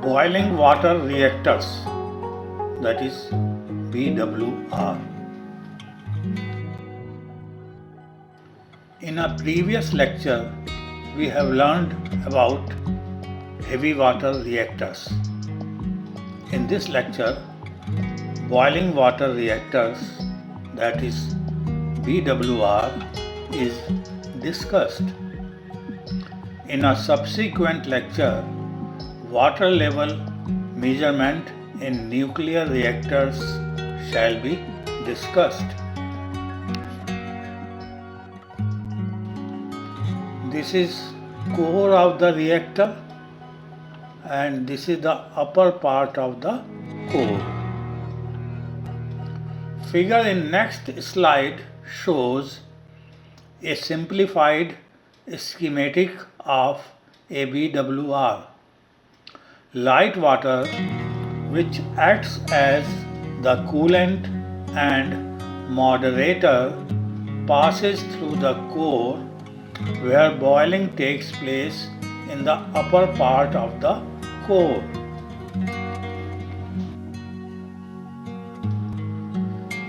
boiling water reactors, that is BWR. In a previous lecture, we have learned about heavy water reactors. In this lecture, boiling water reactors, that is BWR, is discussed. In a subsequent lecture, water level measurement in nuclear reactors shall be discussed. This is core of the reactor and this is the upper part of the core. Figure in next slide shows a simplified schematic of a BWR. Light water, which acts as the coolant and moderator, passes through the core where boiling takes place in the upper part of the core.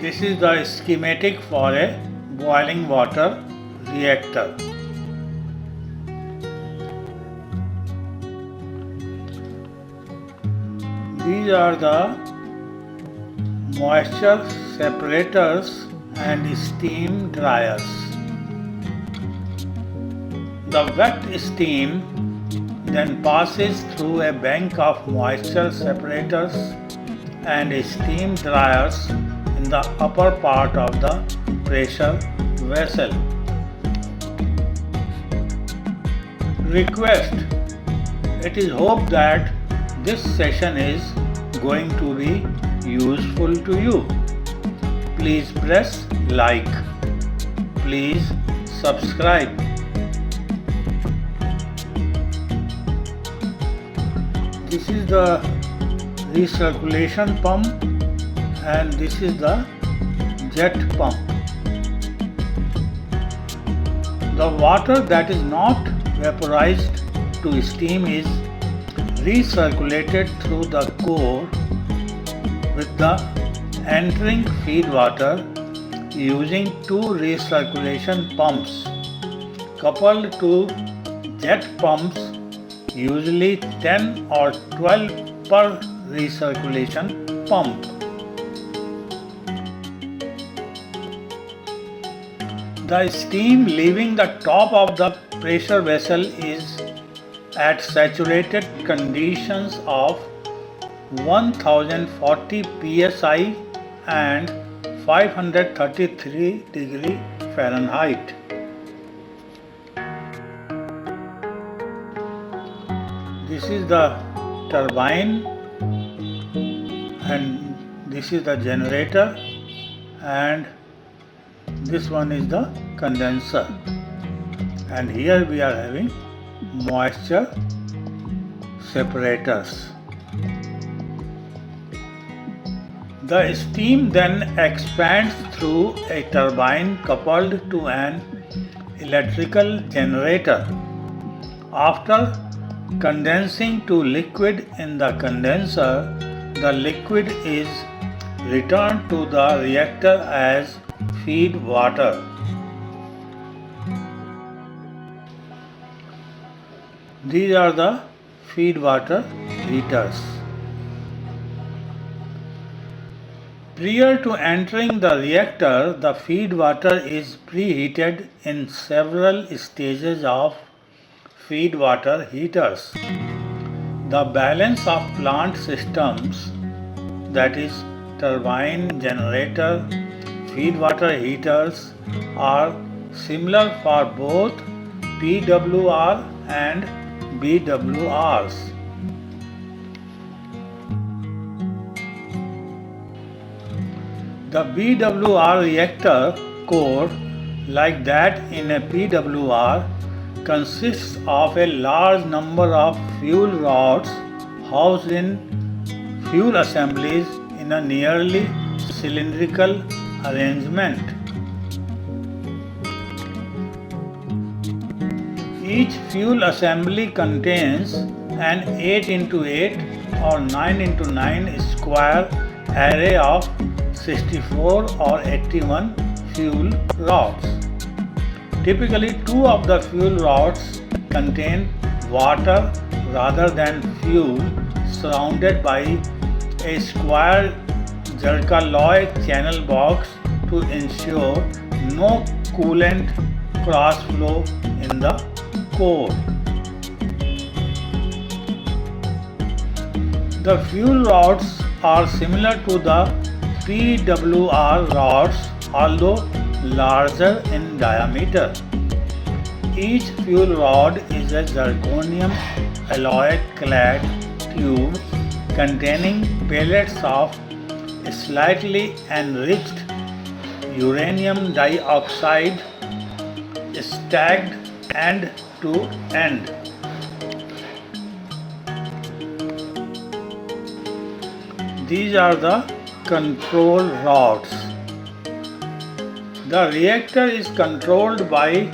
This is the schematic for a boiling water reactor. These are the moisture separators and steam dryers. The wet steam then passes through a bank of moisture separators and steam dryers in the upper part of the pressure vessel. Request: it is hoped that this session is going to be useful to you. Please press like. Please subscribe. This is the recirculation pump and this is the jet pump. The water that is not vaporized to steam is recirculated through the core with the entering feed water using two recirculation pumps coupled to jet pumps, usually 10 or 12 per recirculation pump. The steam leaving the top of the pressure vessel is at saturated conditions of 1040 psi and 533 degree Fahrenheit. This is the turbine and this is the generator and this one is the condenser, and here we are having moisture separators. The steam then expands through a turbine coupled to an electrical generator. After condensing to liquid in the condenser, the liquid is returned to the reactor as feed water. These are the feed water heaters. Prior to entering the reactor, the feed water is preheated in several stages of feed water heaters. The balance of plant systems, that is turbine, generator, feed water heaters, are similar for both PWR and BWRs. The BWR reactor core, like that in a PWR, consists of a large number of fuel rods housed in fuel assemblies in a nearly cylindrical arrangement. Each fuel assembly contains an 8x8 or 9 into 9 square array of 64 or 81 fuel rods. Typically, two of the fuel rods contain water rather than fuel, surrounded by a square Zircaloy channel box to ensure no coolant cross flow in the core. The fuel rods are similar to the PWR rods, although larger in diameter. Each fuel rod is a zirconium alloy clad tube containing pellets of slightly enriched uranium dioxide stacked end to end. These are the control rods. The reactor is controlled by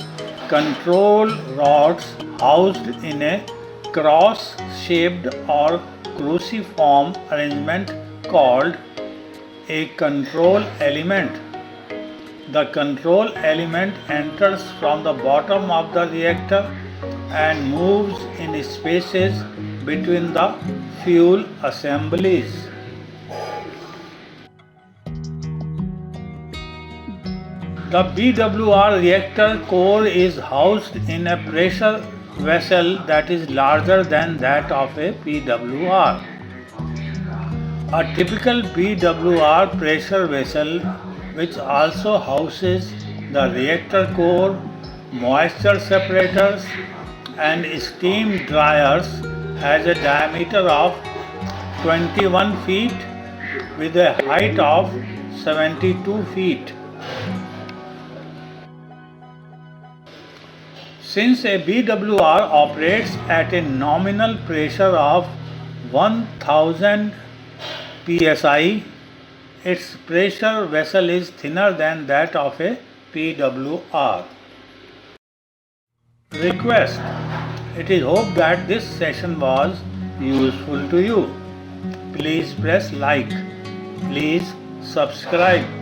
control rods housed in a cross-shaped or cruciform arrangement called a control element. The control element enters from the bottom of the reactor and moves in spaces between the fuel assemblies. The BWR reactor core is housed in a pressure vessel that is larger than that of a PWR. A typical BWR pressure vessel, which also houses the reactor core, moisture separators, and steam dryers, has a diameter of 21 feet with a height of 72 feet. Since a BWR operates at a nominal pressure of 1000 psi, its pressure vessel is thinner than that of a PWR. Request: it is hoped that this session was useful to you. Please press like. Please subscribe.